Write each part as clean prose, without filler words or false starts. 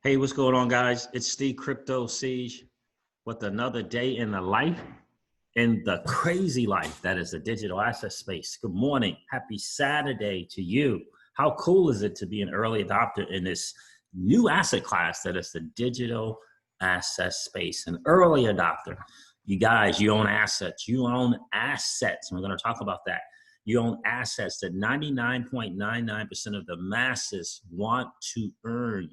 Hey, what's going on, guys? It's Steve Crypto Siege with another day in the life, in the crazy life that is the digital asset space. Good morning. Happy Saturday to you. How cool is it to be an early adopter in this new asset class that is the digital asset space? An early adopter. You guys, you own assets. You own assets. We're going to talk about that. You own assets that 99.99% of the masses want to earn.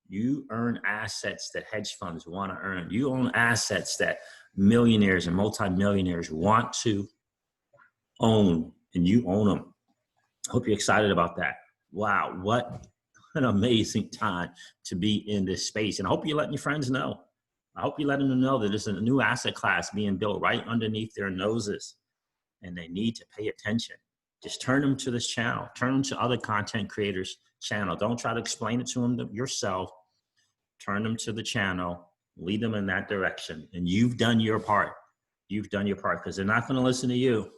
You earn assets that hedge funds want to earn. You own assets that millionaires and multimillionaires want to own, and you own them. I hope you're excited about that. Wow, what an amazing time to be in this space. And I hope you're letting your friends know. I hope you let them know that there's a new asset class being built right underneath their noses, and they need to pay attention. Just turn them to this channel. Turn them to other content creators' channel. Don't try to explain it to them yourself. Turn them to the channel. Lead them in that direction. And you've done your part. You've done your part because they're not going to listen to you,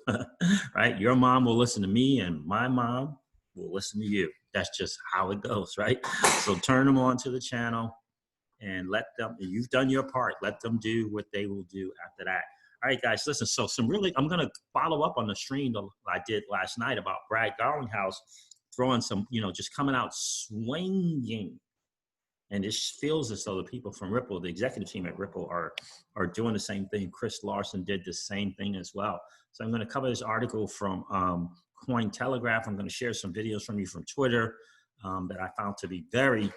right? Your mom will listen to me and my mom will listen to you. That's just how it goes, right? So turn them on to the channel and let them, you've done your part. Let them do what they will do after that. All right, guys, listen, so I'm going to follow up on the stream that I did last night about Brad Garlinghouse throwing some, just coming out swinging. And it feels as though the people from Ripple, the executive team at Ripple are doing the same thing. Chris Larson did the same thing as well. So I'm going to cover this article from Cointelegraph. I'm going to share some videos from you from Twitter that I found to be very,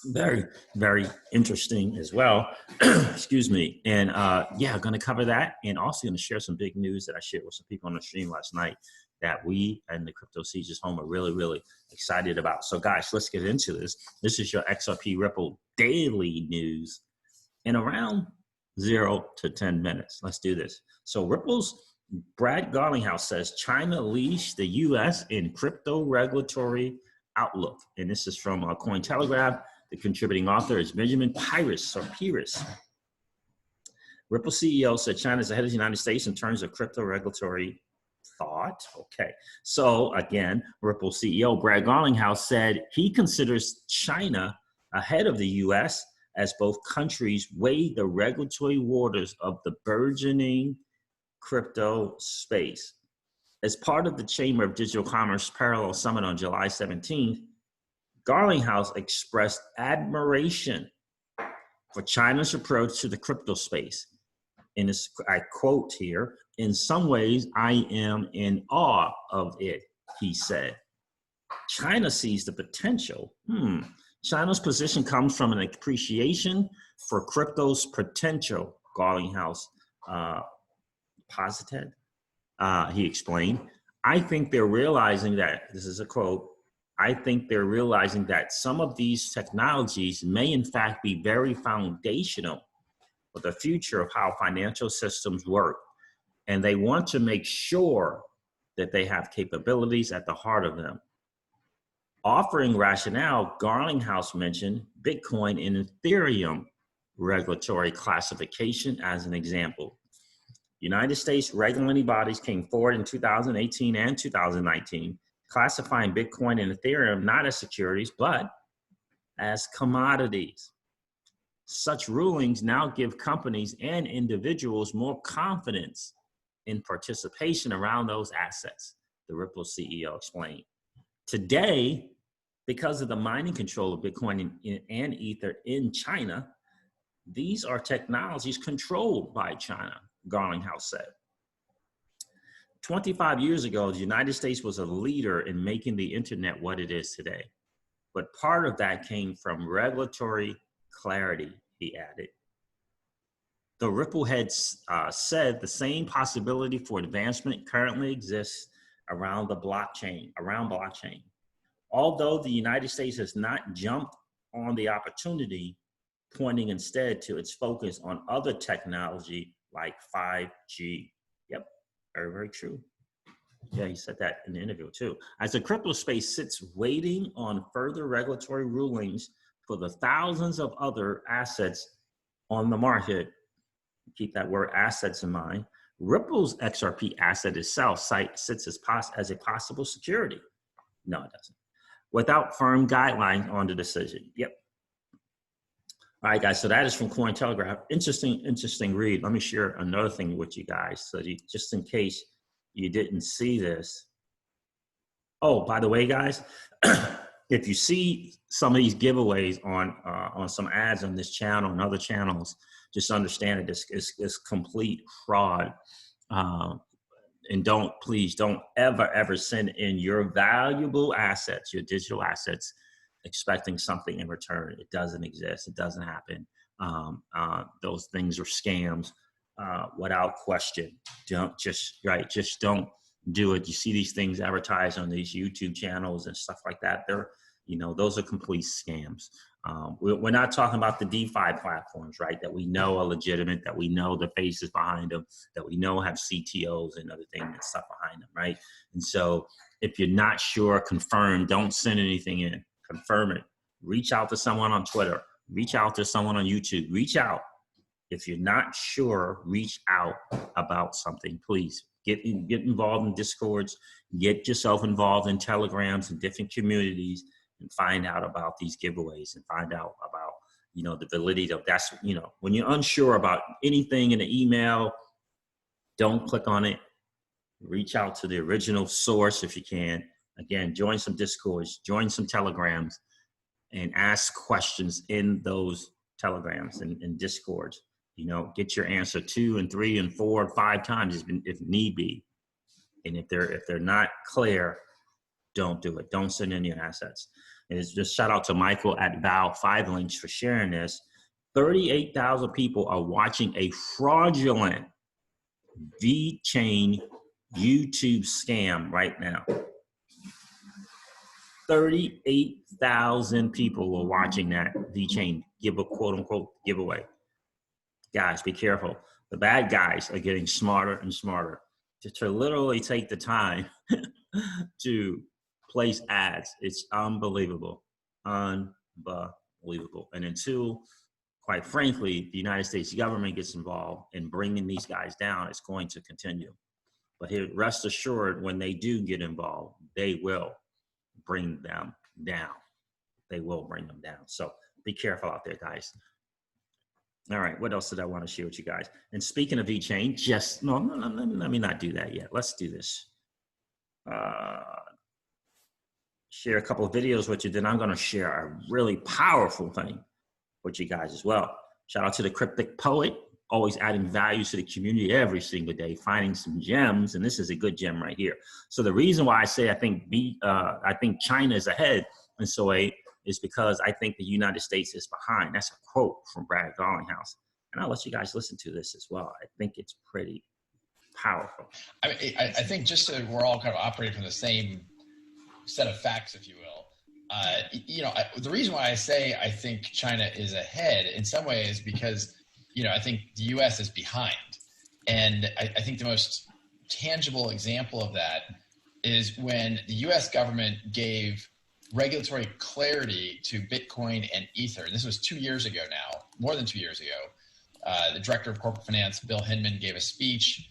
very, very interesting as well. Excuse me. And yeah, I'm going to cover that, and also going to share some big news that I shared with some people on the stream last night that we and the Crypto Sieges home are really, really excited about. So guys, let's get into this. This is your XRP Ripple daily news in around 0 to 10 minutes. Let's do this. So Ripple's Brad Garlinghouse says China leads the US in crypto regulatory outlook. And this is from Cointelegraph. The contributing author is Benjamin Pires. Ripple CEO said China is ahead of the United States in terms of crypto regulatory thought. Okay. So again, Ripple CEO Brad Garlinghouse said he considers China ahead of the US as both countries weigh the regulatory waters of the burgeoning crypto space. As part of the Chamber of Digital Commerce Parallel Summit on July 17th, Garlinghouse expressed admiration for China's approach to the crypto space. And I quote here, "In some ways, I am in awe of it," he said. China sees the potential. China's position comes from an appreciation for crypto's potential, Garlinghouse posited. He explained, "I think they're realizing that," this is a quote, "I think they're realizing that some of these technologies may in fact be very foundational for the future of how financial systems work. And they want to make sure that they have capabilities at the heart of them." Offering rationale, Garlinghouse mentioned Bitcoin and Ethereum regulatory classification as an example. United States regulatory bodies came forward in 2018 and 2019, classifying Bitcoin and Ethereum not as securities, but as commodities. Such rulings now give companies and individuals more confidence in participation around those assets, the Ripple CEO explained. Today, because of the mining control of Bitcoin and Ether in China, these are technologies controlled by China, Garlinghouse said. 25 years ago, the United States was a leader in making the internet what it is today. But part of that came from regulatory clarity, he added. The Ripple head said the same possibility for advancement currently exists around blockchain. Although the United States has not jumped on the opportunity, pointing instead to its focus on other technology like 5G. Yep, very, very true. Yeah, he said that in the interview too. As the crypto space sits waiting on further regulatory rulings for the thousands of other assets on the market, keep that word assets in mind, Ripple's XRP asset itself sits as a possible security. No, it doesn't. without firm guidelines on the decision. Yep. All right, guys, so that is from Cointelegraph. Interesting read. Let me share another thing with you guys, so just in case you didn't see this. Oh, by the way, guys, if you see some of these giveaways on some ads on this channel and other channels, just understand that this is complete fraud. And please don't ever send in your valuable assets, your digital assets, expecting something in return. It doesn't exist. It doesn't happen. Those things are scams without question. Just don't do it. You see these things advertised on these YouTube channels and stuff like that. Those are complete scams. We're not talking about the DeFi platforms, right? That we know are legitimate, that we know the faces behind them, that we know have CTOs and other things and stuff behind them, right? And so if you're not sure, confirm, don't send anything in, confirm it. Reach out to someone on Twitter, reach out to someone on YouTube, reach out. If you're not sure, reach out about something, please. Get involved in Discords, get yourself involved in Telegrams and different communities, and find out about these giveaways and find out about, the validity of that's, when you're unsure about anything in the email, don't click on it. Reach out to the original source if you can. Again, join some Discords, join some Telegrams, and ask questions in those Telegrams and Discords. Get your answer 2 and 3 and 4 and 5 times if need be. And if they're not clear, don't do it. Don't send in your assets. And it's just shout out to Michael at Val5Links for sharing this. 38,000 people are watching a fraudulent VeChain YouTube scam right now. 38,000 people were watching that VeChain quote unquote giveaway. Guys, be careful. The bad guys are getting smarter and smarter to literally take the time to place ads. It's unbelievable. Unbelievable. And until, quite frankly, the United States government gets involved in bringing these guys down, it's going to continue. But rest assured, when they do get involved, they will bring them down. They will bring them down. So be careful out there, guys. All right, what else did I want to share with you guys? And speaking of VeChain, let me not do that yet. Let's do this. Share a couple of videos with you, then I'm going to share a really powerful thing with you guys as well. Shout out to the Cryptic Poet, always adding value to the community every single day, finding some gems, and this is a good gem right here. So the reason why I say I think China is ahead in SOA is because I think the United States is behind. That's a quote from Brad Garlinghouse. And I'll let you guys listen to this as well. I think it's pretty powerful. I mean, I think just so we're all kind of operating from the same set of facts, if you will. The reason why I say I think China is ahead in some ways because, I think the U.S. is behind. And I think the most tangible example of that is when the U.S. government gave regulatory clarity to Bitcoin and Ether. And this was 2 years ago now, more than 2 years ago. The director of corporate finance, Bill Hinman, gave a speech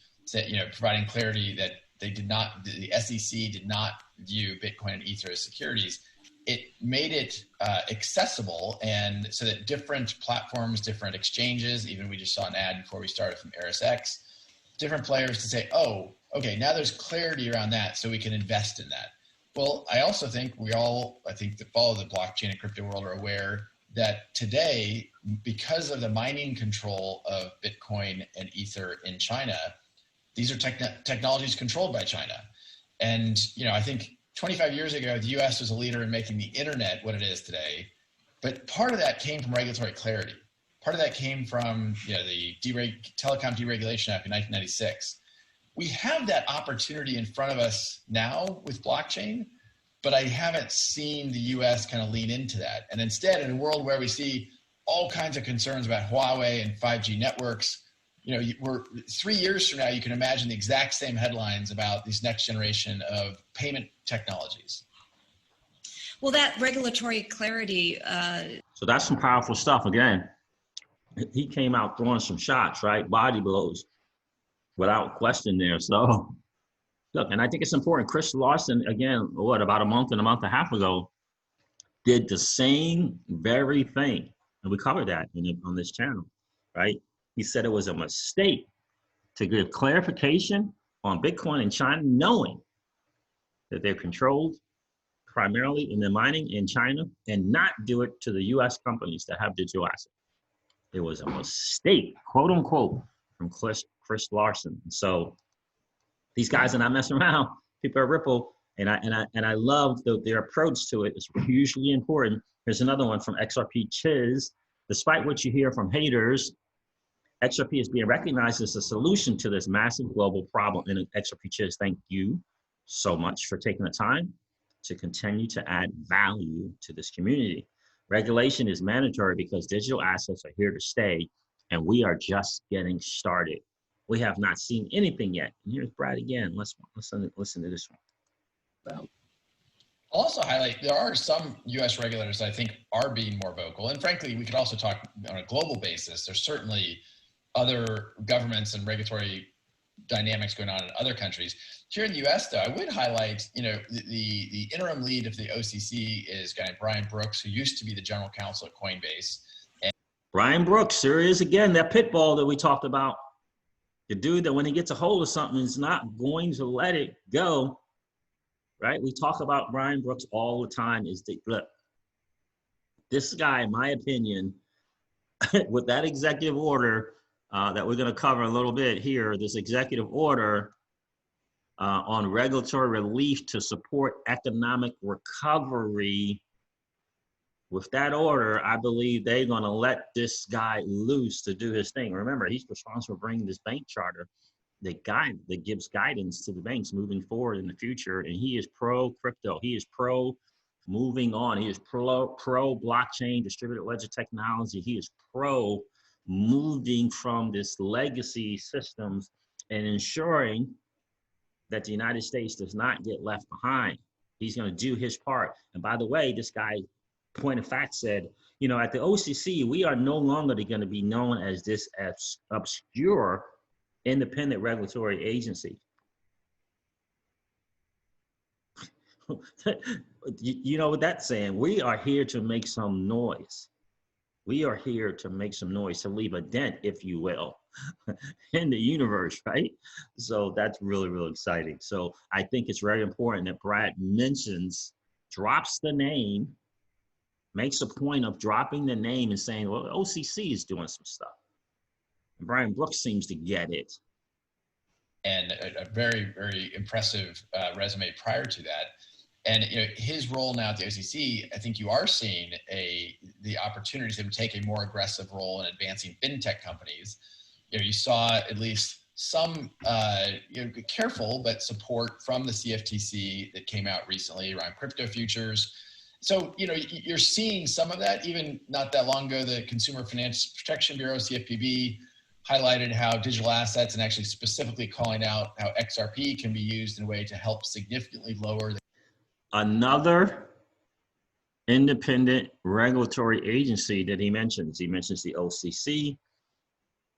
providing clarity that the SEC did not view Bitcoin and Ether as securities. It made it accessible, and so that different platforms, different exchanges, even we just saw an ad before we started from ErisX, different players to say, oh, okay, now there's clarity around that, so we can invest in that. Well, I also think that follow the blockchain and crypto world are aware that today, because of the mining control of Bitcoin and Ether in China, these are technologies controlled by China. And, I think 25 years ago, the US was a leader in making the internet what it is today. But part of that came from regulatory clarity. Part of that came from the Telecom Deregulation Act in 1996. We have that opportunity in front of us now with blockchain, but I haven't seen the US kind of lean into that. And instead, in a world where we see all kinds of concerns about Huawei and 5G networks, we're 3 years from now, you can imagine the exact same headlines about these next generation of payment technologies. Well, that regulatory clarity. So that's some powerful stuff. Again, he came out throwing some shots, right? Body blows, without question there. So look, and I think it's important. Chris Larson, again, about a month and a half ago, did the same very thing. And we covered that on this channel, right? He said it was a mistake to give clarification on Bitcoin in China, knowing that they're controlled primarily in the mining in China, and not do it to the US companies that have digital assets. It was a mistake, quote unquote, from Chris Larson. So these guys are not messing around. People at Ripple, and I love their approach to it. It's hugely important. Here's another one from XRP Chiz. Despite what you hear from haters, XRP is being recognized as a solution to this massive global problem. And XRP Chiz, thank you so much for taking the time to continue to add value to this community. Regulation is mandatory because digital assets are here to stay, and we are just getting started. We have not seen anything yet. And here's Brad again. Let's listen to this one. I'll also highlight, there are some US regulators I think are being more vocal. And frankly, we could also talk on a global basis. There's certainly other governments and regulatory dynamics going on in other countries. Here in the US though, I would highlight, the interim lead of the OCC is a guy named Brian Brooks, who used to be the general counsel at Coinbase. And Brian Brooks, there is again, that pit bull that we talked about. The dude that when he gets a hold of something is not going to let it go, right? We talk about Brian Brooks all the time. Look, this guy, in my opinion, with that executive order that we're going to cover a little bit here, this executive order on regulatory relief to support economic recovery. With that order, I believe they're going to let this guy loose to do his thing. Remember, he's responsible for bringing this bank charter that gives guidance to the banks moving forward in the future. And he is pro crypto. He is pro moving on. He is pro blockchain, distributed ledger technology. He is pro moving from this legacy systems and ensuring that the United States does not get left behind. He's going to do his part. And by the way, this guy, point of fact, said, at the OCC, we are no longer going to be known as this obscure independent regulatory agency. You know what that's saying? We are here to make some noise. We are here to make some noise, to leave a dent, if you will, in the universe, right? So that's really, really exciting. So I think it's very important that Brad drops the name, makes a point of dropping the name and saying, well, OCC is doing some stuff. And Brian Brooks seems to get it. And a very, very impressive resume prior to that. And his role now at the OCC, I think you are seeing the opportunities to take a more aggressive role in advancing fintech companies. You saw at least some careful but support from the CFTC that came out recently around crypto futures. So you're seeing some of that. Even not that long ago, the Consumer Finance Protection Bureau, CFPB, highlighted how digital assets, and actually specifically calling out how XRP can be used in a way to help significantly lower the another independent regulatory agency that he mentions. He mentions the OCC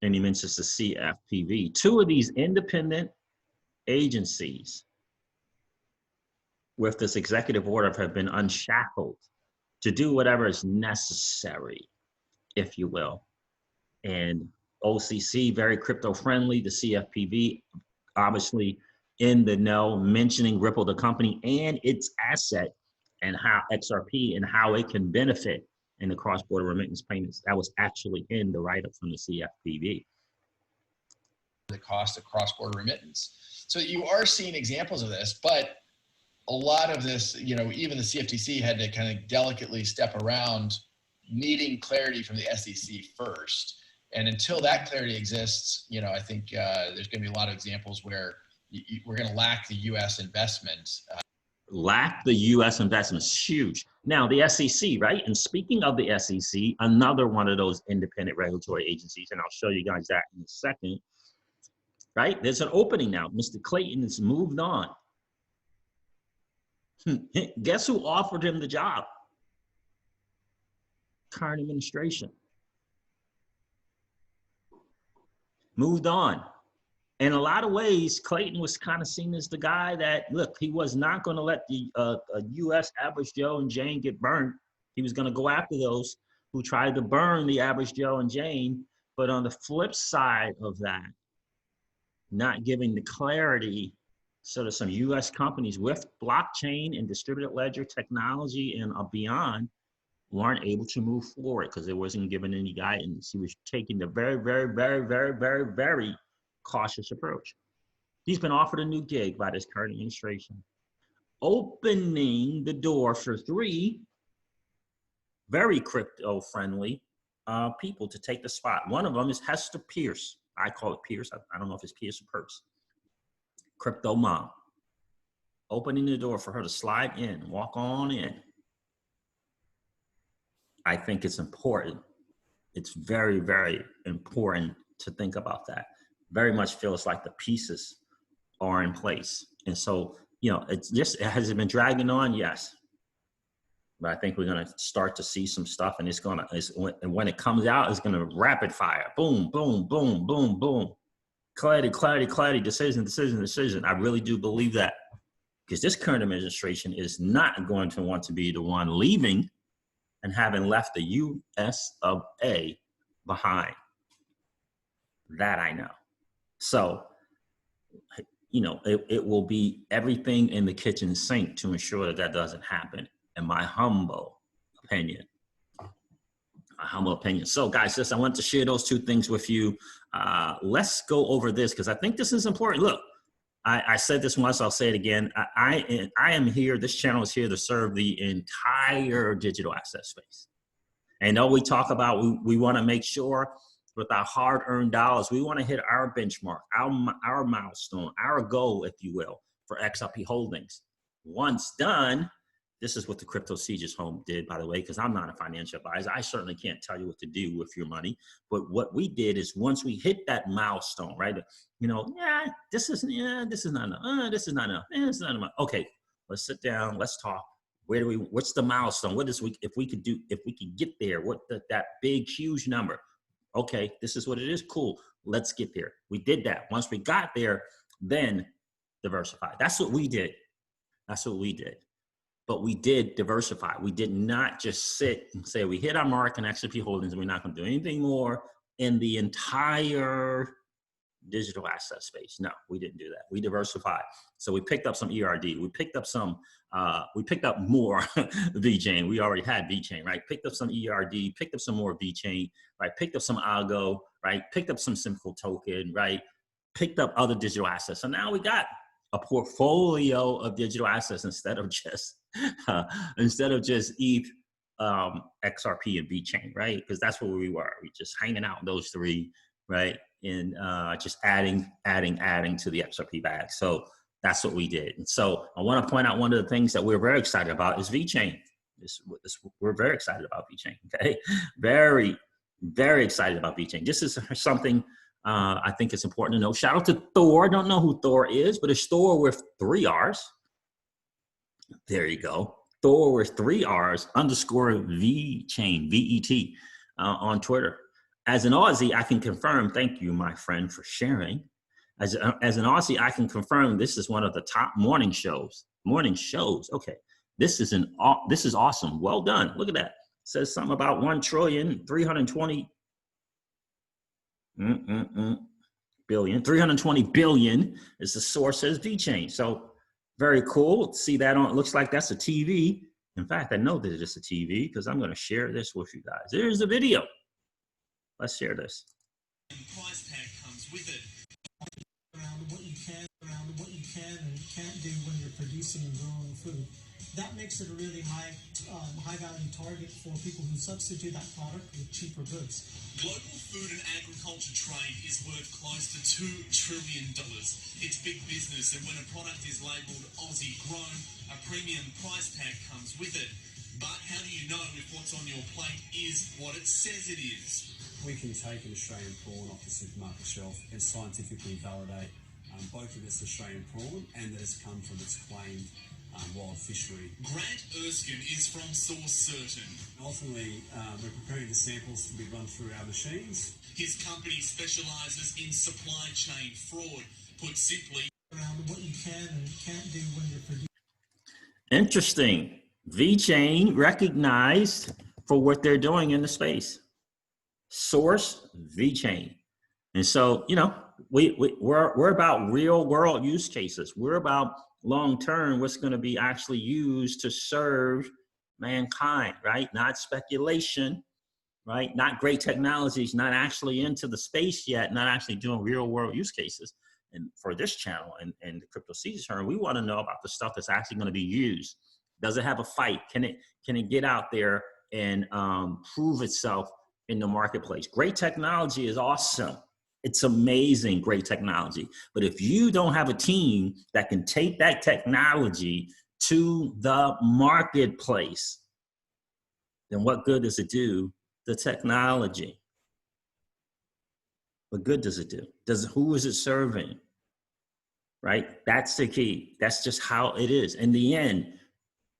and he mentions the CFPB. Two of these independent agencies with this executive order have been unshackled to do whatever is necessary, if you will. And OCC, very crypto friendly. The CFPB, obviously in the know, mentioning Ripple, the company, and its asset, and how XRP and how it can benefit in the cross-border remittance payments. That was actually in the write-up from the CFPB. The cost of cross-border remittance. So you are seeing examples of this, but a lot of this, even the CFTC had to kind of delicately step around needing clarity from the SEC first. And until that clarity exists, I think there's going to be a lot of examples where we're going to lack the U.S. investment. Lack the U.S. investment is huge. Now, the SEC, right? And speaking of the SEC, another one of those independent regulatory agencies, and I'll show you guys that in a second, right? There's an opening now. Mr. Clayton has moved on. Guess who offered him the job? Current administration. Moved on. In a lot of ways, Clayton was kind of seen as the guy that, look, he was not going to let the U.S. average Joe and Jane get burned He was going to go after those who tried to burn the average Joe and Jane. But on the flip side of that, not giving the clarity so that some US companies with blockchain and distributed ledger technology and beyond weren't able to move forward because it wasn't given any guidance. He was taking the very, very, very, very, very, very cautious approach. He's been offered a new gig by this current administration, opening the door for 3 very crypto-friendly people to take the spot. One of them is Hester Pierce. I call it Pierce. I don't know if it's Pierce or Pierce. Crypto mom. Opening the door for her to slide in, walk on in. I think it's important. It's very, very important to think about that. Very much feels like the pieces are in place. And so, you know, has it been dragging on? Yes. But I think we're going to start to see some stuff, and and when it comes out, it's going to rapid fire. Boom, boom, boom, boom, boom. Clarity, clarity, clarity, decision, decision, decision. I really do believe that, because this current administration is not going to want to be the one leaving and having left the US of A behind. That I know. So, you know, it will be everything in the kitchen sink to ensure that that doesn't happen, in my humble opinion. So guys, I want to share those 2 things with you. Let's go over this, because I think this is important. Look, I said this once, I'll say it again. I am here, this channel is here to serve the entire digital asset space. And though we talk about, we want to make sure with our hard-earned dollars, we want to hit our benchmark, our milestone, our goal, if you will, for XRP holdings. Once done, this is what the Crypto Sieges home did, by the way, because I'm not a financial advisor. I certainly can't tell you what to do with your money. But what we did is, once we hit that milestone, right? You know, this is not enough. This is not enough. Okay, let's sit down. Let's talk. What's the milestone? If we could get there, that big, huge number. Okay, this is what it is. Cool. Let's get there. We did that. Once we got there, then diversify. That's what we did. But we did diversify. We did not just sit and say we hit our mark in XRP holdings and we're not going to do anything more in the entire digital asset space. No, we didn't do that. We diversified. So we picked up some ERD. We picked up more VChain. We already had VChain, right? Picked up some ERD, picked up some more VChain, right? Picked up some Algo, right? Picked up some Simple token, right? Picked up other digital assets. So now we got a portfolio of digital assets instead of just ETH, XRP, and VChain, right? Because that's where we were. We just hanging out in those 3, right? And just adding to the XRP bag. So that's what we did. And so I want to point out one of the things that we're very excited about is VChain. We're very excited about VChain. Okay, very, very excited about VChain. This is something I think it's important to know. Shout out to Thor. I don't know who Thor is, but it's Thor with 3 R's. There you go. Thor with 3 R's _VChain, VET, on Twitter. As an Aussie, I can confirm, thank you, my friend, for sharing. As an Aussie, I can confirm this is one of the top morning shows. Okay. This is awesome. Well done. Look at that. It says something about 1,320 billion. 320 billion is the source, says VChain. So very cool. See that on, it looks like that's a TV. In fact, I know that it is a TV because I'm going to share this with you guys. There's the video. Let's share this. The price tag comes with it. Around what you can and can't do when you're producing and growing food. That makes it a really high value target for people who substitute that product with cheaper goods. Global food and agriculture trade is worth close to $2 trillion. It's big business, and when a product is labelled Aussie grown, a premium price tag comes with it. But how do you know if what's on your plate is what it says it is? We can take an Australian prawn off the supermarket shelf and scientifically validate both of this Australian prawn and that it's come from its claimed wild fishery. Grant Erskine is from Source Certain. Ultimately, we're preparing the samples to be run through our machines. His company specialises in supply chain fraud. Put simply, around what you can and can't do when you're producing. Interesting. VeChain recognized for what they're doing in the space. Source, VeChain. And so, you know, we're about real world use cases. We're about long term, what's going to be actually used to serve mankind, right? Not speculation, right? Not great technologies, not actually into the space yet, not actually doing real world use cases. And for this channel and the Crypto Seas turn, we want to know about the stuff that's actually going to be used. Does it have a fight? Can it get out there and prove itself in the marketplace? Great technology is awesome. It's amazing, great technology. But if you don't have a team that can take that technology to the marketplace, then what good does it do the technology? What good does it do? Who is it serving? Right? That's the key. That's just how it is. In the end,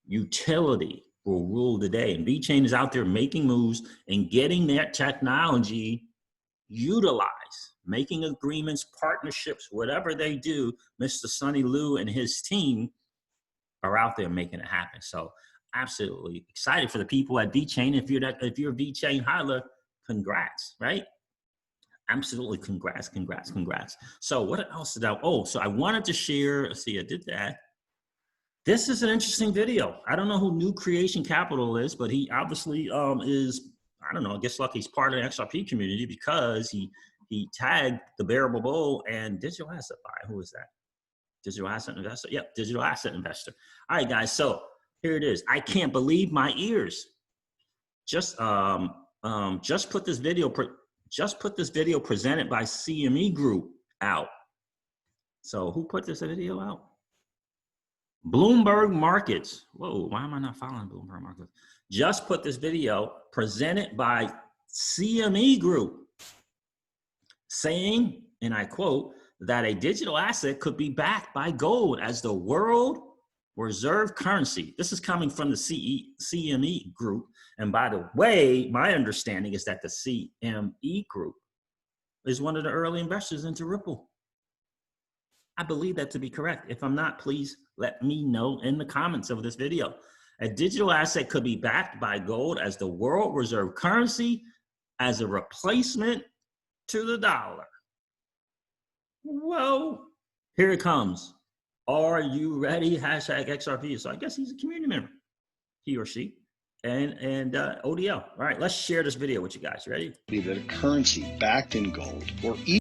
utility will rule the day. And VeChain is out there making moves and getting that technology utilized, making agreements, partnerships, whatever they do. Mr. Sonny Liu and his team are out there making it happen. So absolutely excited for the people at VeChain. If you're a VeChain hodler, congrats, right? Absolutely, congrats. So what else did so I wanted to share, let's see, I did that. This is an interesting video. I don't know who New Creation Capital is, but he obviously is, I don't know, I guess like he's part of the XRP community because he tagged the Bearable Bull and Digital Asset Buyer. Who is that? Digital Asset Investor? Yep, Digital Asset Investor. All right, guys, so here it is. I can't believe my ears. Just put this video presented by CME Group out. So who put this video out? Bloomberg Markets. Whoa, why am I not following Bloomberg Markets? Just put this video presented by CME Group saying, and I quote, that a digital asset could be backed by gold as the world reserve currency. This is coming from the CME Group. And by the way, my understanding is that the CME Group is one of the early investors into Ripple. I believe that to be correct. If I'm not, please let me know in the comments of this video. A digital asset could be backed by gold as the world reserve currency as a replacement to the dollar. Whoa, here it comes. Are you ready? Hashtag XRP. So I guess he's a community member, he or she, and ODL. All right, let's share this video with you guys. Ready? That a currency backed in gold, or even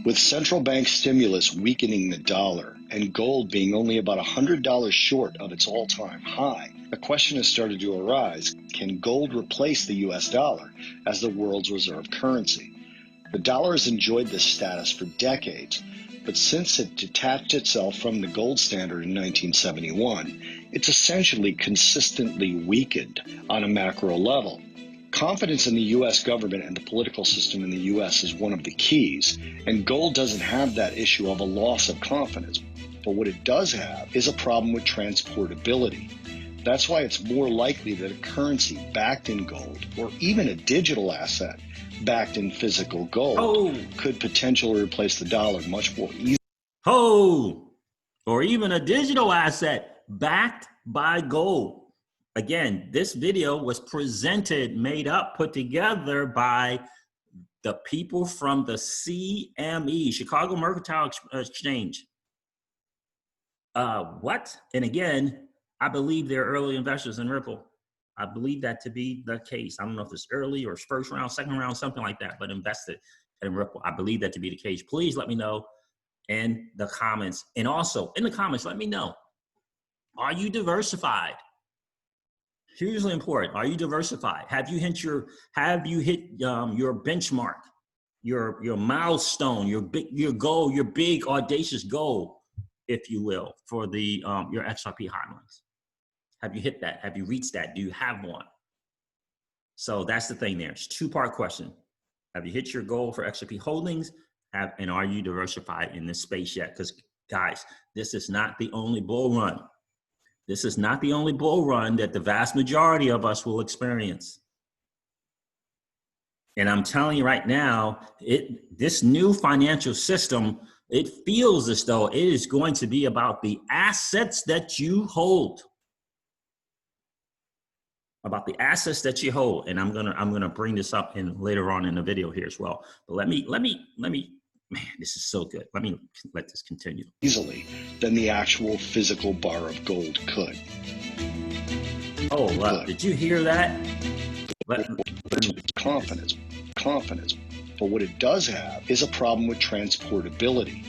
with central bank stimulus weakening the dollar and gold being only about $100 short of its all-time high, the question has started to arise: can gold replace the US dollar as the world's reserve currency? The dollar has enjoyed this status for decades, but since it detached itself from the gold standard in 1971, it's essentially consistently weakened on a macro level. Confidence in the U.S. government and the political system in the U.S. is one of the keys, and gold doesn't have that issue of a loss of confidence. But what it does have is a problem with transportability. That's why it's more likely that a currency backed in gold, or even a digital asset backed in physical gold, could potentially replace the dollar much more easily. Or even a digital asset backed by gold. Again, this video was presented, made up, put together by the people from the CME, Chicago Mercantile Exchange. What? And again, I believe they're early investors in Ripple. I believe that to be the case. I don't know if it's early or first round, second round, something like that, but invested in Ripple. I believe that to be the case. Please let me know in the comments. And also in the comments, let me know, are you diversified? Hugely important. Are you diversified? Have you hit your benchmark, your milestone, your goal, your big audacious goal, if you will, for the your XRP hodlings? Have you hit that? Have you reached that? Do you have one? So that's the thing there. It's a two-part question. Have you hit your goal for XRP holdings? And are you diversified in this space yet? Because guys, this is not the only bull run. This is not the only bull run that the vast majority of us will experience. And I'm telling you right now, this new financial system, it feels as though it is going to be about the assets that you hold. about the assets that you hold. And I'm gonna bring this up in later on in the video here as well. But let me, man, this is so good. Let this continue. Easily than the actual physical bar of gold could. Oh, well, did you hear that? Confidence. But what it does have is a problem with transportability.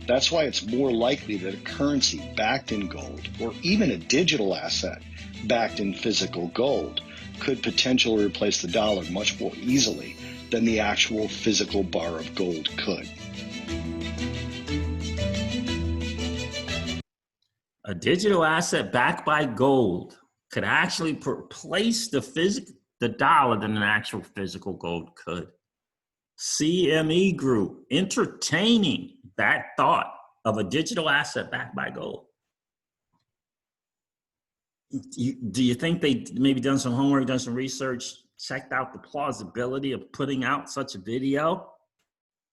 That's why it's more likely that a currency backed in gold, or even a digital asset backed in physical gold, could potentially replace the dollar much more easily than the actual physical bar of gold could. A digital asset backed by gold could actually replace the dollar than an actual physical gold could. CME Group entertaining that thought of a digital asset backed by gold. Do you think they maybe done some homework, done some research, checked out the plausibility of putting out such a video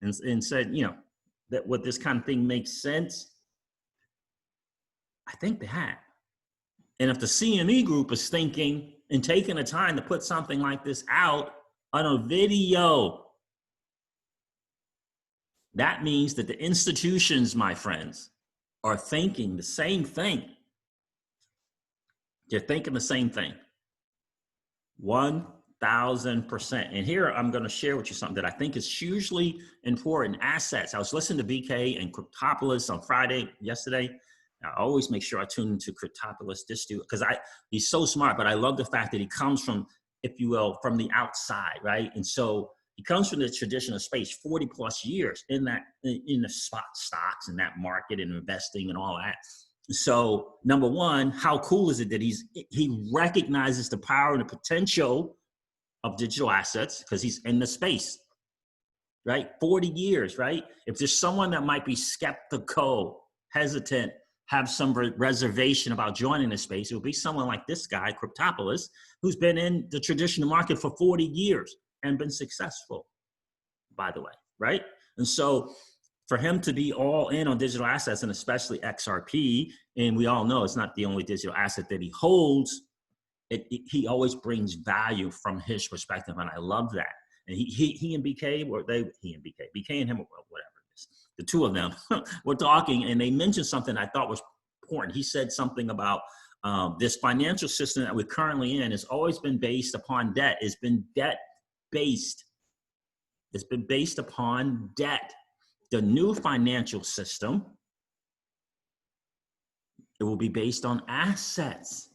and said, you know, that what this kind of thing makes sense? I think they had. And if the CME Group is thinking and taking the time to put something like this out on a video, that means that the institutions, my friends, are thinking the same thing. They're thinking the same thing. 1,000%. And here I'm going to share with you something that I think is hugely important. Assets. I was listening to BK and Cryptopolis on Friday, yesterday. I always make sure I tune into Cryptopolis, this dude, because he's so smart, but I love the fact that he comes from, if you will, from the outside, right? And so he comes from the traditional space, 40 plus years in the stocks and that market and investing and all that. So number one, how cool is it that he recognizes the power and the potential of digital assets because he's in the space, right? 40 years, right? If there's someone that might be skeptical, hesitant, have some reservation about joining the space, it would be someone like this guy, Cryptopolis, who's been in the traditional market for 40 years and been successful, by the way, right? And so for him to be all in on digital assets, and especially XRP, and we all know it's not the only digital asset that he holds, he always brings value from his perspective, and I love that. And he and BK, BK and him, whatever it is, the two of them were talking, and they mentioned something I thought was important. He said something about this financial system that we're currently in has always been based upon debt. It's been debt-based. It's been based upon debt. The new financial system, it will be based on assets,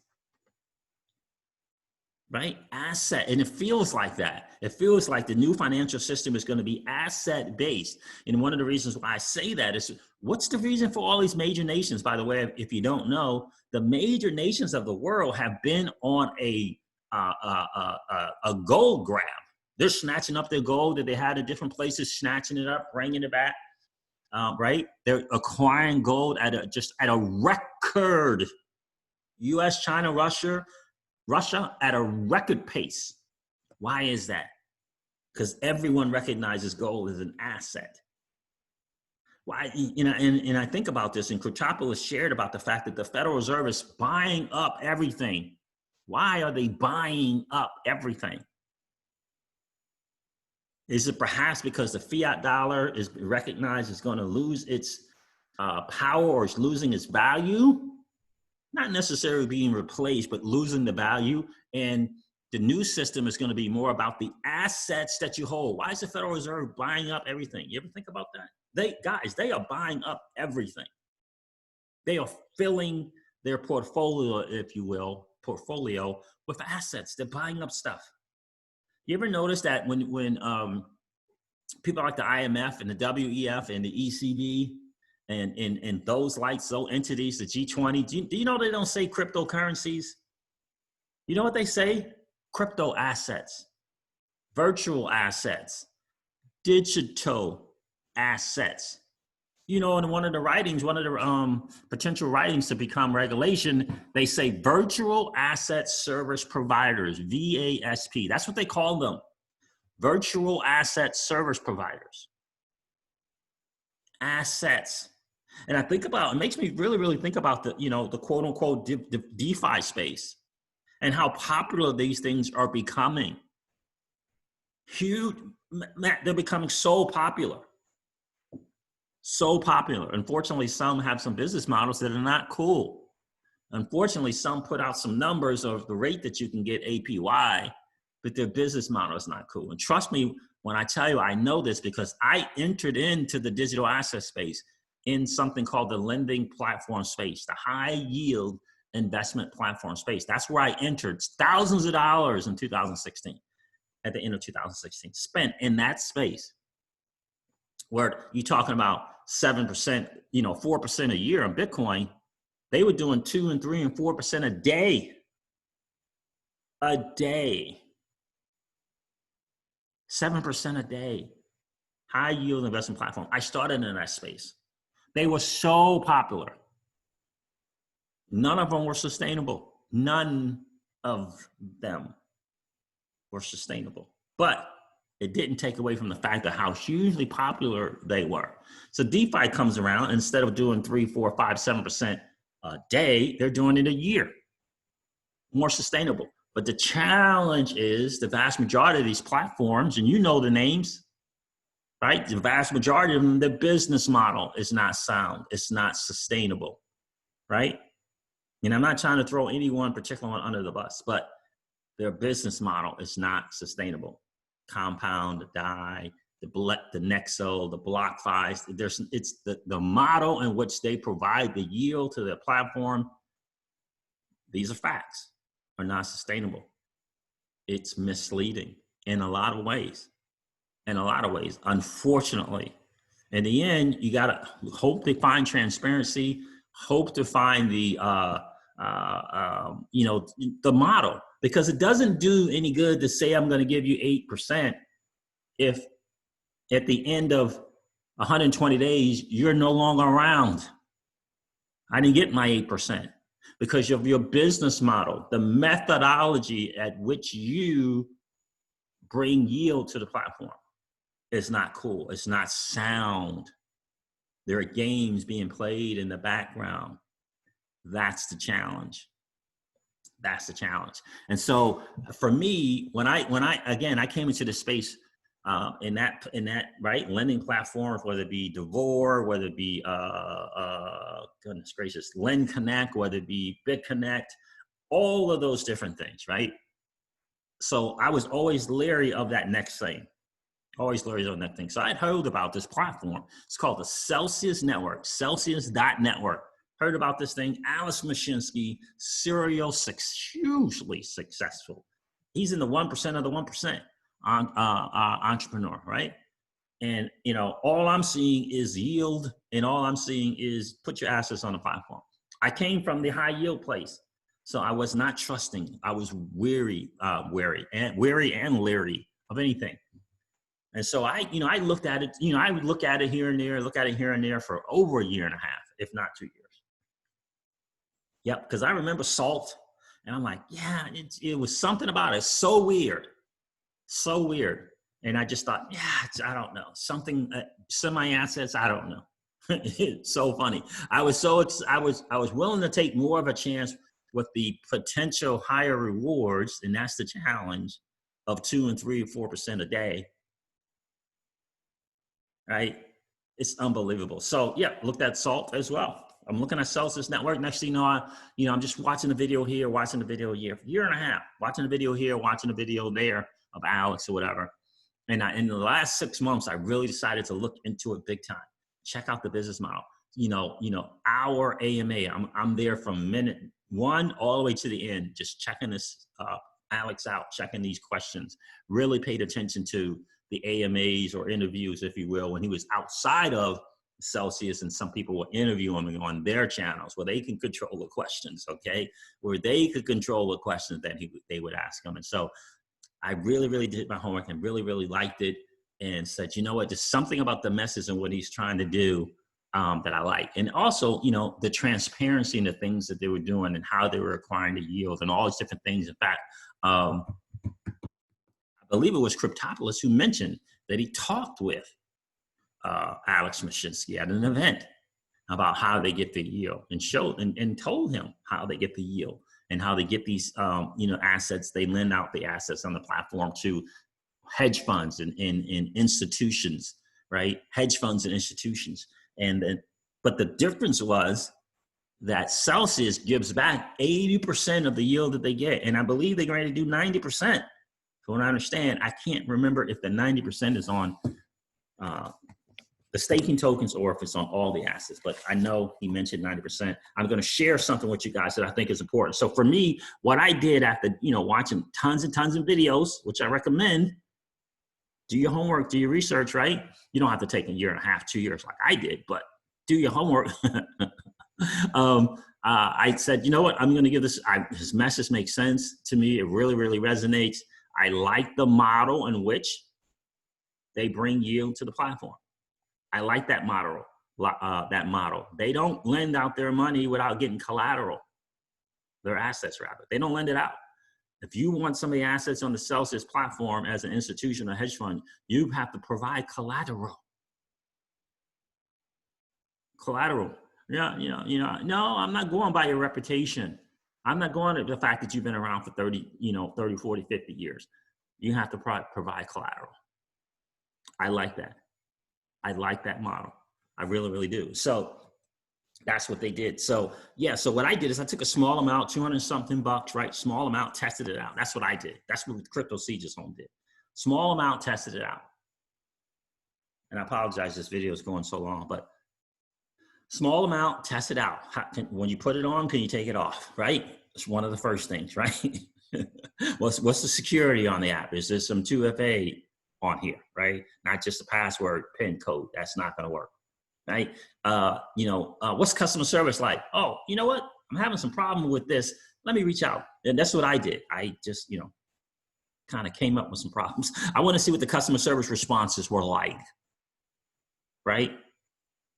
right? Asset, and it feels like that. It feels like the new financial system is going to be asset-based. And one of the reasons why I say that is, what's the reason for all these major nations? By the way, if you don't know, the major nations of the world have been on a gold grab. They're snatching up their gold that they had in different places, snatching it up, bringing it back, right? They're acquiring gold at a record. U.S., China, Russia at a record pace. Why is that? Because everyone recognizes gold as an asset. Why, you know, and I think about this, and Cryptopolis shared about the fact that the Federal Reserve is buying up everything. Why are they buying up everything? Is it perhaps because the fiat dollar is recognized as going to lose its power, or is losing its value? Not necessarily being replaced, but losing the value. And the new system is going to be more about the assets that you hold. Why is the Federal Reserve buying up everything? You ever think about that? They are buying up everything. They are filling their portfolio, if you will, with assets. They're buying up stuff. You ever notice that when people like the IMF and the WEF and the ECB and those entities, the G20, do you know they don't say cryptocurrencies? You know what they say? Crypto assets, virtual assets, digital assets. You know, in one of the potential writings to become regulation, they say virtual asset service providers, VASP. That's what they call them, virtual asset service providers. Assets. And I think about, it makes me really, really think about the quote unquote DeFi space. and how popular these things are becoming. Huge, they're becoming so popular. So popular. Unfortunately, some have some business models that are not cool. Unfortunately, some put out some numbers of the rate that you can get APY, but their business model is not cool. And trust me when I tell you, I know this because I entered into the digital asset space in something called the lending platform space, the high yield investment platform space. That's where I entered. Thousands of dollars in 2016, at the end of 2016, spent in that space where you're talking about 7%, 4% a year on Bitcoin. They were doing 2 and 3 and 4% a day. A day. 7% a day. High yield investment platform. I started in that space. They were so popular. None of them were sustainable. None of them were sustainable. But it didn't take away from the fact of how hugely popular they were. So DeFi comes around, instead of doing 3, 4, 5, 7% a day, they're doing it a year. More sustainable. But the challenge is the vast majority of these platforms, and you know the names, right? The vast majority of them, the business model is not sound. It's not sustainable, right? And I'm not trying to throw any one particular one under the bus, but their business model is not sustainable. Compound, the DAI, the Nexo, the BlockFi, it's the model in which they provide the yield to their platform. These are facts, are not sustainable. It's misleading in a lot of ways. Unfortunately, in the end, you gotta hope they find transparency, hope to find the model, because it doesn't do any good to say I'm going to give you 8% if at the end of 120 days you're no longer around. I didn't get my 8% because of your business model, the methodology at which you bring yield to the platform. It's not cool. It's not sound. There are games being played in the background. That's the challenge. That's the challenge. And so for me, when I came into the space in that right lending platforms, whether it be Devore, whether it be goodness gracious, Lend Connect, whether it be BitConnect, all of those different things, right? So I was always leery of that next thing. Always leery of that thing. So I'd heard about this platform. It's called the Celsius Network, Celsius.network. Heard about this thing. Alex Mashinsky, hugely successful. He's in the 1% of the 1% entrepreneur, right? And all I'm seeing is yield, and all I'm seeing is put your assets on the platform. I came from the high yield place, so I was not trusting. I was wary and leery of anything. And so I looked at it. I would look at it here and there, for over a year and a half, if not 2 years. Yep, because I remember SALT, and I'm like, yeah, it was something about it. So weird. And I just thought, yeah, I don't know. Something, semi-assets, I don't know. It's so funny. I was willing to take more of a chance with the potential higher rewards, and that's the challenge of 2 and 3 or 4% a day. Right? It's unbelievable. So yeah, looked at SALT as well. I'm looking at Celsius Network. Next thing you know, I'm just watching the video here, watching the video here, year and a half, watching the video here, watching the video there of Alex or whatever. And in the last 6 months, I really decided to look into it big time. Check out the business model. Our AMA. I'm there from minute 1 all the way to the end, just checking this Alex out, checking these questions. Really paid attention to the AMAs or interviews, if you will, when he was outside of Celsius, and some people were interviewing him on their channels where they can control the questions, okay? Where they could control the questions that they would ask him. And so I really, really did my homework and really, really liked it, and said, you know what, there's something about the message and what he's trying to do that I like. And also, the transparency and the things that they were doing and how they were acquiring the yield and all these different things. In fact, I believe it was Cryptopolis who mentioned that he talked with Alex Mashinsky at an event about how they get the yield, and showed and told him how they get the yield. and how they get these, assets. They lend out the assets on the platform to hedge funds and institutions, right? Hedge funds and institutions. But the difference was that Celsius gives back 80% of the yield that they get. And I believe they're going to do 90%. From what I understand, I can't remember if the 90% is on the staking tokens or if it's on all the assets, but I know he mentioned 90%. I'm going to share something with you guys that I think is important. So for me, what I did after, watching tons and tons of videos, which I recommend, do your homework, do your research, right? You don't have to take a year and a half, 2 years like I did, but do your homework. I said, you know what? I'm going to give this message makes sense to me. It really, really resonates. I like the model in which they bring yield to the platform. I like that model. They don't lend out their money without getting collateral. Their assets, rather. They don't lend it out. If you want some of the assets on the Celsius platform as an institution or hedge fund, you have to provide collateral. Collateral. No, I'm not going by your reputation. I'm not going to the fact that you've been around for 30, 40, 50 years. You have to provide collateral. I like that. I like that model. I really, really do. So that's what they did. So yeah, so what I did is I took a small amount, 200 something bucks, right? Small amount, tested it out. That's what I did. That's what Crypto Siege's home did. Small amount, tested it out. And I apologize, this video is going so long, but small amount, test it out. When you put it on, can you take it off, right? It's one of the first things, right? What's the security on the app? Is there some 2FA on here, right? Not just a password, PIN code. That's not going to work, right? What's customer service like? Oh, you know what? I'm having some problem with this. Let me reach out. And that's what I did. I just, kind of came up with some problems. I want to see what the customer service responses were like, right?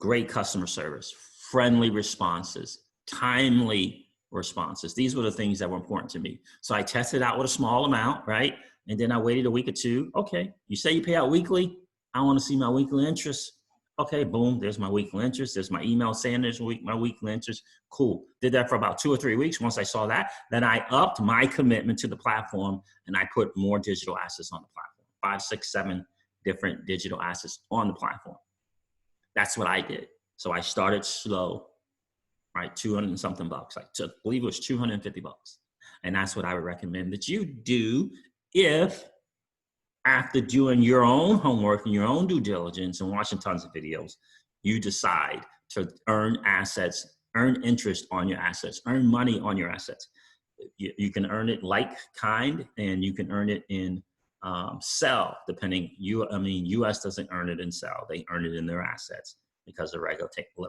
Great customer service, friendly responses, timely responses. These were the things that were important to me. So I tested out with a small amount, right? And then I waited a week or two. Okay, you say you pay out weekly. I want to see my weekly interest. Okay, boom, there's my weekly interest. There's my email saying there's my weekly interest. Cool. Did that for about 2 or 3 weeks. Once I saw that, then I upped my commitment to the platform and I put more digital assets on the platform. 5, 6, 7 different digital assets on the platform. That's what I did. So I started slow, right? 200 and something bucks. I believe it was 250 bucks. And that's what I would recommend that you do if after doing your own homework and your own due diligence and watching tons of videos, you decide to earn assets, earn interest on your assets, earn money on your assets. You can earn it like kind, and you can earn it in sell, depending. U.S. doesn't earn it in sell. They earn it in their assets because of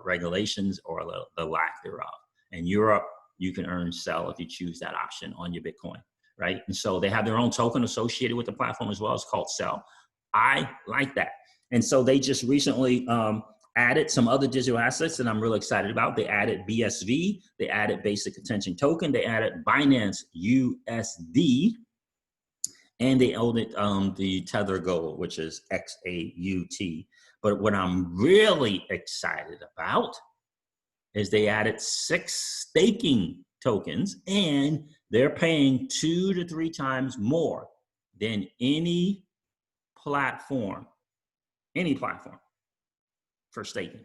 regulations or the lack thereof. In Europe, you can earn sell if you choose that option on your Bitcoin. Right? And so they have their own token associated with the platform as well. It's called Cell. I like that. And so they just recently added some other digital assets that I'm really excited about. They added BSV. They added Basic Attention Token. They added Binance USD. And they added the Tether Gold, which is XAUT. But what I'm really excited about is they added 6 staking tokens, and they're paying 2 to 3 times more than any platform for staking.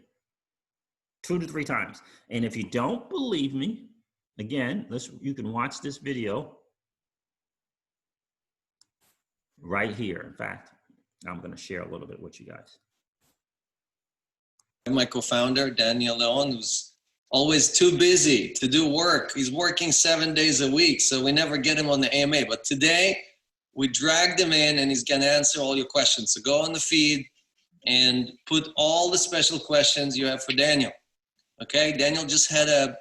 2 to 3 times. And if you don't believe me, again, you can watch this video right here. In fact, I'm going to share a little bit with you guys. My co-founder, Daniel Leon, who's always too busy to do work. He's working 7 days a week, so we never get him on the AMA. But today, we dragged him in, and he's going to answer all your questions. So go on the feed and put all the special questions you have for Daniel. Okay? Daniel just had a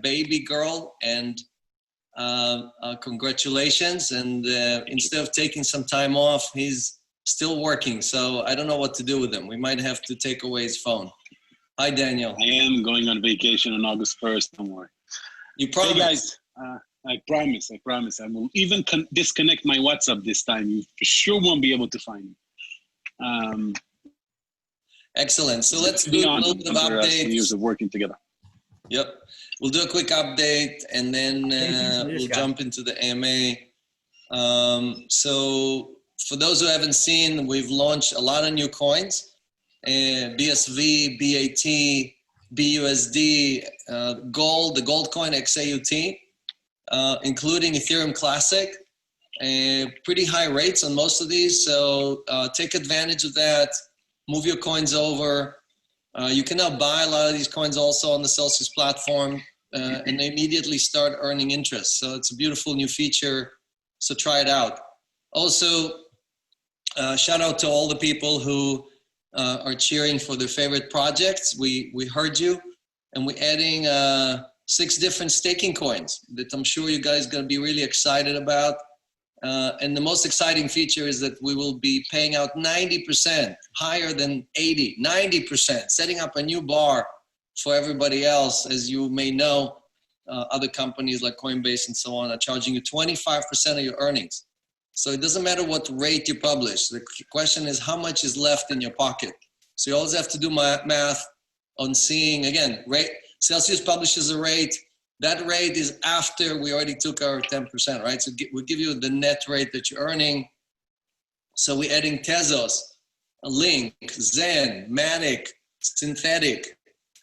baby girl, and congratulations. And instead of taking some time off, he's still working. So I don't know what to do with him. We might have to take away his phone. Hi, Daniel. I am going on vacation on August 1st. Don't worry. You promise? Hey, guys. I promise. I will even disconnect my WhatsApp this time. You for sure won't be able to find me. Excellent. So let's do a little bit of updates. Years of working together. Yep. We'll do a quick update and then we'll jump into the AMA. So for those who haven't seen, we've launched a lot of new coins, BSV, BAT, BUSD, gold, the gold coin XAUT, including Ethereum Classic, pretty high rates on most of these. So take advantage of that, move your coins over. You can now buy a lot of these coins also on the Celsius platform and they immediately start earning interest. So it's a beautiful new feature. So try it out. Also, shout out to all the people who are cheering for their favorite projects. We heard you, and we're adding 6 different staking coins that I'm sure you guys are going to be really excited about. And the most exciting feature is that we will be paying out 90%, higher than 80, 90%, setting up a new bar for everybody else. As you may know, other companies like Coinbase and so on are charging you 25% of your earnings. So it doesn't matter what rate you publish. The question is how much is left in your pocket. So you always have to do math on seeing, again, rate. Celsius publishes a rate. That rate is after we already took our 10%, right? So we'll give you the net rate that you're earning. So we're adding Tezos, Link, Zen, Matic, Synthetic,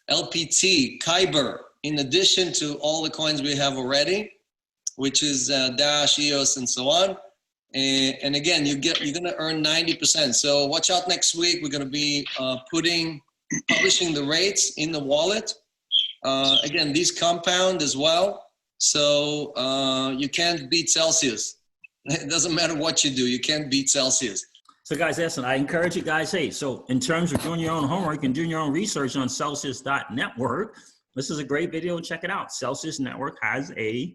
LPT, Kyber, in addition to all the coins we have already, which is Dash, EOS, and so on. And again, you're going to earn 90%. So watch out next week. We're going to be publishing the rates in the wallet. Again, these compound as well. So you can't beat Celsius. It doesn't matter what you do. You can't beat Celsius. So guys, listen, I encourage you guys, hey, so in terms of doing your own homework and doing your own research on Celsius.network, this is a great video. Check it out. Celsius Network has a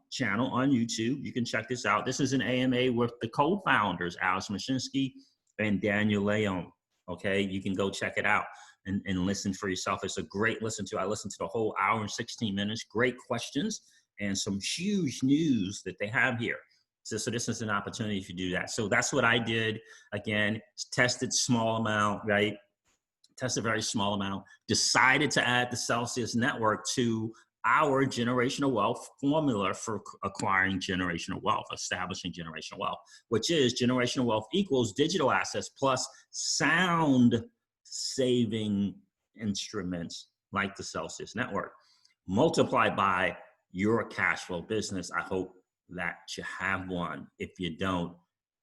channel on YouTube. You can check this out. This is an AMA with the co-founders, Alex Mashinsky and Daniel Leon. Okay, you can go check it out and listen for yourself. It's a great listen to. I listened to the whole hour and 16 minutes. Great questions and some huge news that they have here. So this is an opportunity to do that. So that's what I did. Again, tested small amount, right? Tested very small amount. Decided to add the Celsius network to our generational wealth formula for acquiring generational wealth, establishing generational wealth, which is generational wealth equals digital assets plus sound saving instruments like the Celsius network, multiplied by your cash flow business. I hope that you have one. If you don't,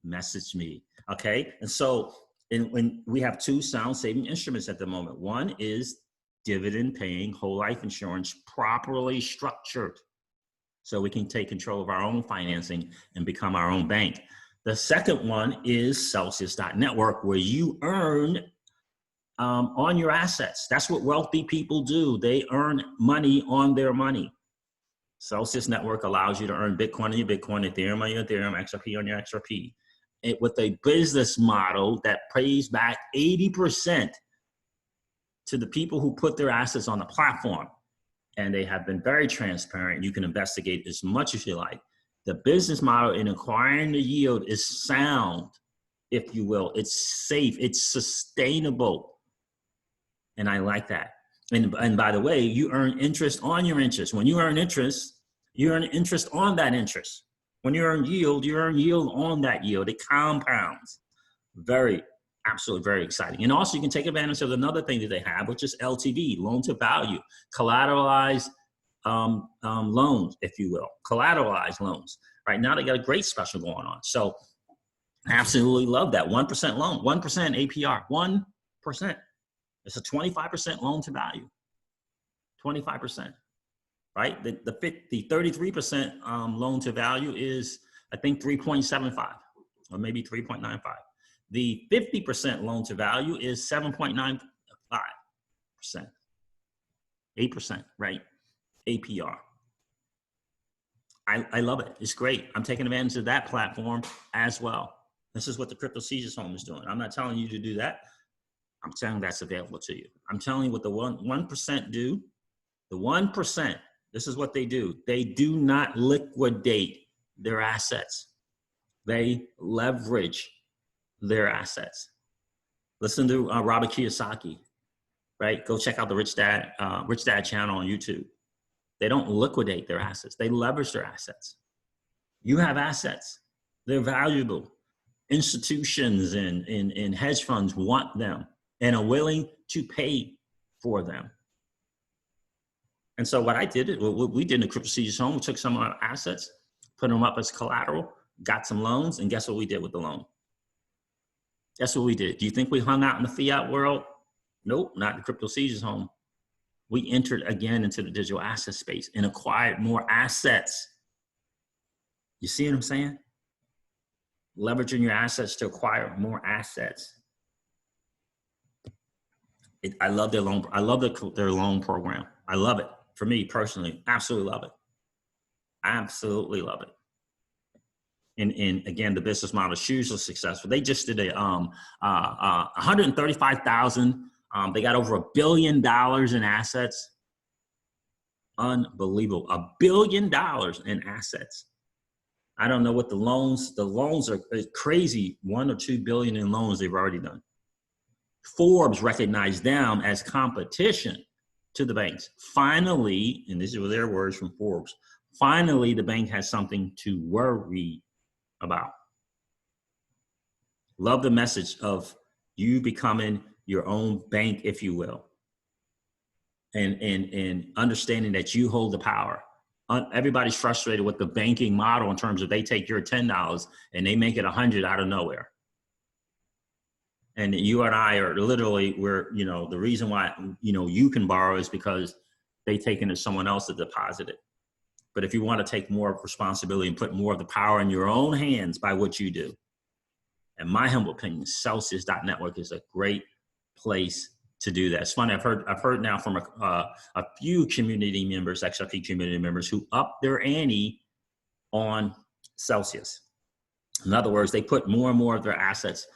message me. Okay. And so when we have 2 sound saving instruments at the moment, one is dividend paying whole life insurance, properly structured, so we can take control of our own financing and become our own bank. The second one is Celsius.network, where you earn on your assets. That's what wealthy people do. They earn money on their money. Celsius Network allows you to earn Bitcoin on your Bitcoin, Ethereum on your Ethereum, XRP on your XRP, with a business model that pays back 80% to the people who put their assets on the platform. And they have been very transparent. You can investigate as much as you like. The business model in acquiring the yield is sound, if you will. It's safe, it's sustainable. And I like that. And by the way, you earn interest on your interest. When you earn interest, you earn interest on that interest. When you earn yield on that yield. It compounds. Absolutely very exciting. And also you can take advantage of another thing that they have, which is LTV, loan to value, collateralized loans, if you will, collateralized loans. Right now they got a great special going on. So absolutely love that. 1% loan, 1% APR, 1%. It's a 25% loan to value, 25%, right? The 33% loan to value is, I think, 3.75 or maybe 3.95. The 50% loan to value is 7.95%, 8%, right? APR. I love it. It's great. I'm taking advantage of that platform as well. This is what the Crypto Caesars Home is doing. I'm not telling you to do that. I'm telling you that's available to you. I'm telling you what the 1% do. The 1%, this is what they do. They do not liquidate their assets. They leverage their assets. Listen to Robert Kiyosaki. right? Go check out the Rich Dad channel on YouTube. They don't liquidate their assets. They leverage their assets. You have assets. They're valuable. Institutions and hedge funds want them and are willing to pay for them. And so what I did, what we did in the Crypto Seizures Home, we took some of our assets, put them up as collateral, got some loans, and guess what we did with the loan? Guess what we did? Do you think we hung out in the fiat world? Nope, not the Crypto Seizures Home. We entered again into the digital asset space and acquired more assets. You see what I'm saying? Leveraging your assets to acquire more assets. I love their loan. I love their loan program. I love it. For me personally, absolutely love it. Absolutely love it. And again, the business model is hugely successful. They just did a 135,000. They got over $1 billion in assets. Unbelievable. $1 billion in assets. I don't know what the loans are crazy. 1 or 2 billion in loans they've already done. Forbes recognized them as competition to the banks. Finally, and these are their words from Forbes, finally the bank has something to worry about. Love the message of you becoming your own bank, if you will, and understanding that you hold the power. Everybody's frustrated with the banking model in terms of they take your $10 and they make it 100 out of nowhere. And you and I are literally, the reason why, you can borrow is because they take it to someone else to deposit it. But if you want to take more responsibility and put more of the power in your own hands by what you do, in my humble opinion, Celsius.network is a great place to do that. It's funny. I've heard now from a few community members, XRP community members, who up their ante on Celsius. In other words, they put more and more of their assets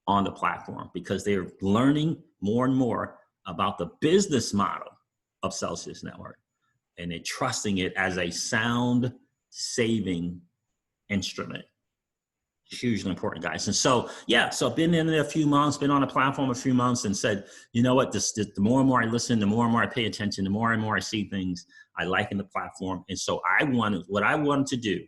on the platform because they're learning more and more about the business model of Celsius Network, and they're trusting it as a sound saving instrument. Hugely important, guys. And so, so I've been in there a few months, been on the platform a few months, and said, you know what, the more and more I listen, the more and more I pay attention, the more and more I see things I like in the platform. And so what I wanted to do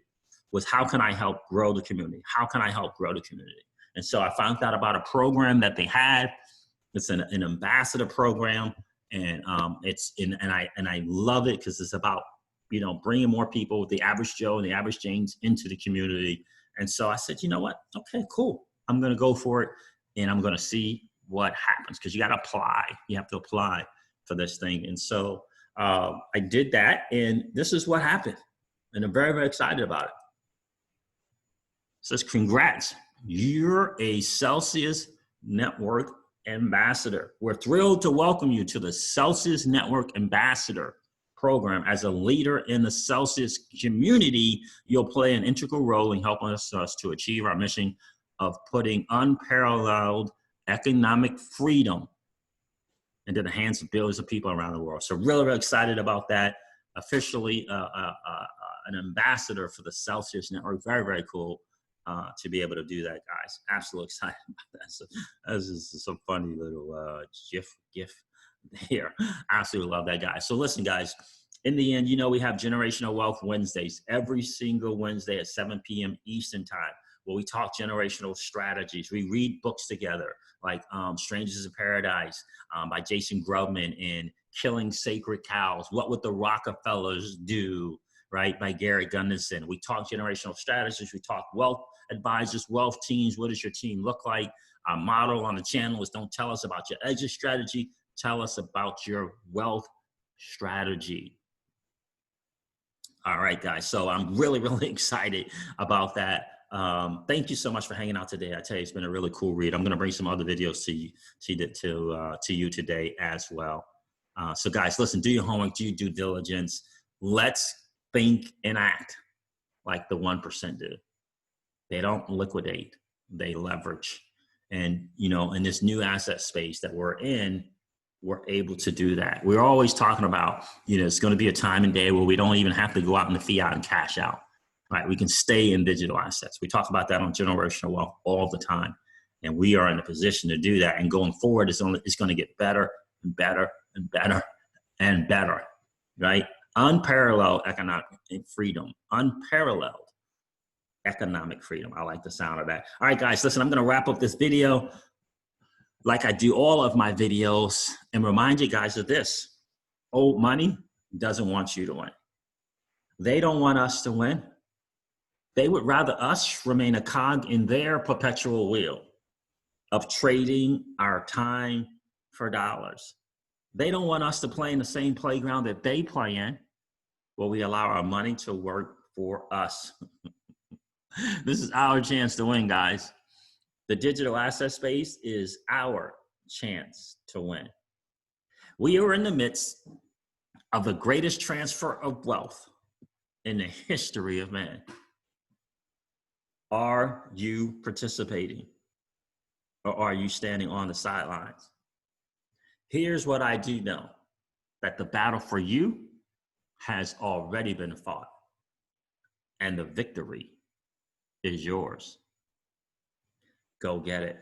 was, how can I help grow the community? How can I help grow the community? And so I found out about a program that they had. It's an ambassador program, and I love it because it's about bringing more people, the average Joe and the average James, into the community. And so I said, you know what? Okay, cool. I'm going to go for it, and I'm going to see what happens, because you got to apply. You have to apply for this thing. And so I did that, and this is what happened. And I'm very, very excited about it. It says, congrats. You're a Celsius Network ambassador. We're thrilled to welcome you to the Celsius Network Ambassador program. As a leader in the Celsius community, you'll play an integral role in helping us to achieve our mission of putting unparalleled economic freedom into the hands of billions of people around the world. So really, really excited about that. Officially an ambassador for the Celsius Network. Very, very cool. To be able to do that, guys. Absolutely excited about that. So this is some funny little gif here. Absolutely love that, guys. So listen, guys, in the end, we have Generational Wealth Wednesdays every single Wednesday at 7 p.m. Eastern time, where we talk generational strategies. We read books together, like Strangers in Paradise by Jason Grubman, and Killing Sacred Cows, What Would the Rockefellers Do, right, by Gary Gunderson. We talk generational strategies. We talk wealth advisors, wealth teams. What does your team look like? Our motto on the channel is, don't tell us about your exit strategy. Tell us about your wealth strategy. All right, guys. So I'm really, really excited about that. Thank you so much for hanging out today. I tell you, it's been a really cool read. I'm going to bring some other videos to you today as well. So guys, listen, do your homework, do your due diligence. Let's think and act like the 1% do. They don't liquidate, they leverage. And, in this new asset space that we're in, we're able to do that. We're always talking about, it's going to be a time and day where we don't even have to go out in the fiat and cash out, right? We can stay in digital assets. We talk about that on Generational Wealth all the time. And we are in a position to do that. And going forward, it's going to get better and better and better and better, right? Unparalleled economic freedom, unparalleled economic freedom. I like the sound of that. All right, guys, listen, I'm going to wrap up this video like I do all of my videos and remind you guys of this. Old money doesn't want you to win. They don't want us to win. They would rather us remain a cog in their perpetual wheel of trading our time for dollars. They don't want us to play in the same playground that they play in, where we allow our money to work for us. This is our chance to win, guys. The digital asset space is our chance to win. We are in the midst of the greatest transfer of wealth in the history of man. Are you participating, or are you standing on the sidelines? Here's what I do know, that the battle for you has already been fought, and the victory is yours. Go get it.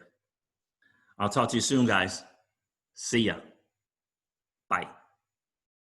I'll talk to you soon, guys. See ya. Bye.